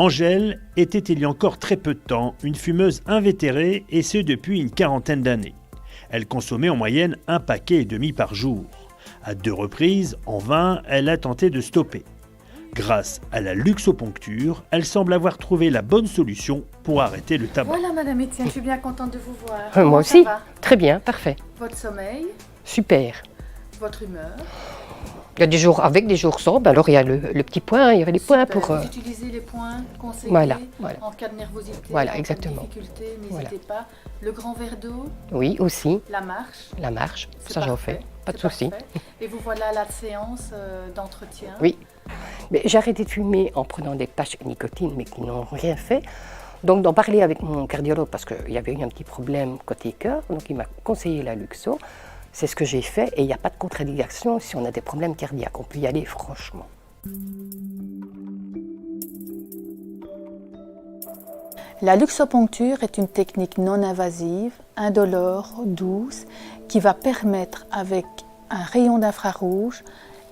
Angèle était il y a encore très peu de temps une fumeuse invétérée et ce depuis une quarantaine d'années. Elle consommait en moyenne 1,5 paquet par jour. À 2 reprises, en vain, elle a tenté de stopper. Grâce à la luxoponcture, elle semble avoir trouvé la bonne solution pour arrêter le tabac. Voilà Madame Etienne, je suis bien contente de vous voir. Moi Comment aussi, ça va? très bien, parfait. Votre sommeil, Super. votre humeur. Il y a des jours avec, des jours sans. Alors il y a le petit point, il y avait des points Super. pour... Vous utilisez les points conseillés voilà. en cas de nervosité, Voilà, en exactement. cas de difficulté, n'hésitez Voilà. pas. Le grand verre d'eau, Oui, aussi, la marche. la marche, C'est ça j'en parfait, fais, pas de c'est souci. parfait. Et vous voilà à la séance d'entretien. Oui. Mais j'ai arrêté de fumer en prenant des patchs nicotine, mais qui n'ont rien fait. Donc d'en parler avec mon cardiologue, parce qu'il y avait eu un petit problème côté cœur, donc il m'a conseillé la Luxo. C'est ce que j'ai fait et il n'y a pas de contre-indication si on a des problèmes cardiaques. On peut y aller franchement. La luxoponcture est une technique non invasive, indolore, douce, qui va permettre avec un rayon d'infrarouge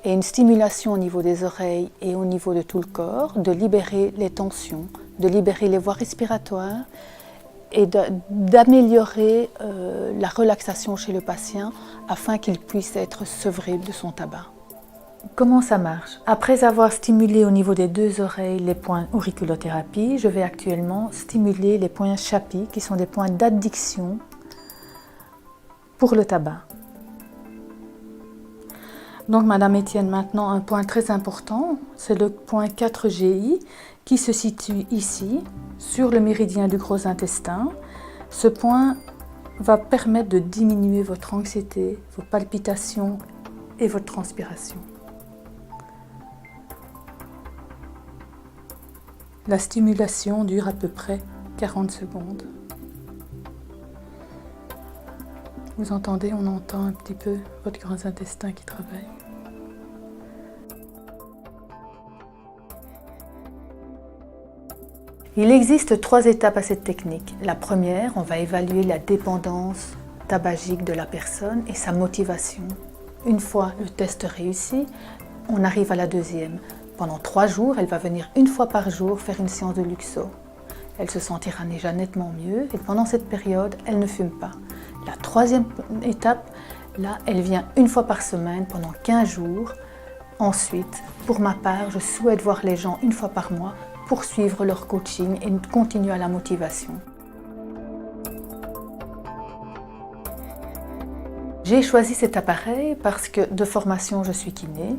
et une stimulation au niveau des oreilles et au niveau de tout le corps, de libérer les tensions, de libérer les voies respiratoires et d'améliorer la relaxation chez le patient afin qu'il puisse être sevré de son tabac. Comment ça marche? Après avoir stimulé au niveau des 2 oreilles les points auriculothérapie, je vais actuellement stimuler les points Chapi, qui sont des points d'addiction pour le tabac. Donc Madame Etienne, maintenant un point très important, c'est le point 4GI qui se situe ici, sur le méridien du gros intestin. Ce point va permettre de diminuer votre anxiété, vos palpitations et votre transpiration. La stimulation dure à peu près 40 secondes. Vous entendez, on entend un petit peu votre gros intestin qui travaille. Il existe 3 étapes à cette technique. La première, on va évaluer la dépendance tabagique de la personne et sa motivation. Une fois le test réussi, on arrive à la deuxième. Pendant 3 jours, elle va venir une fois par jour faire une séance de luxo. Elle se sentira déjà nettement mieux et pendant cette période, elle ne fume pas. La 3e étape, là, elle vient une fois par semaine pendant 15 jours. Ensuite, pour ma part, je souhaite voir les gens une fois par mois pour suivre leur coaching et continuer à la motivation. J'ai choisi cet appareil parce que de formation, je suis kiné.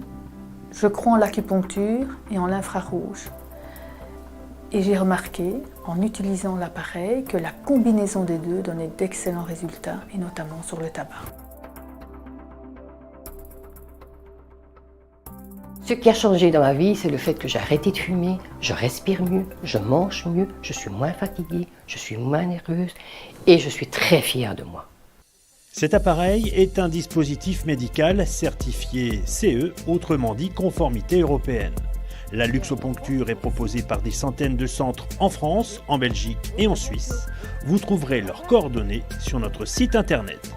Je crois en l'acupuncture et en l'infrarouge. Et j'ai remarqué, en utilisant l'appareil, que la combinaison des deux donnait d'excellents résultats, et notamment sur le tabac. Ce qui a changé dans ma vie, c'est le fait que j'ai arrêté de fumer, je respire mieux, je mange mieux, je suis moins fatiguée, je suis moins nerveuse et je suis très fière de moi. Cet appareil est un dispositif médical certifié CE, autrement dit conformité européenne. La luxoponcture est proposée par des centaines de centres en France, en Belgique et en Suisse. Vous trouverez leurs coordonnées sur notre site internet.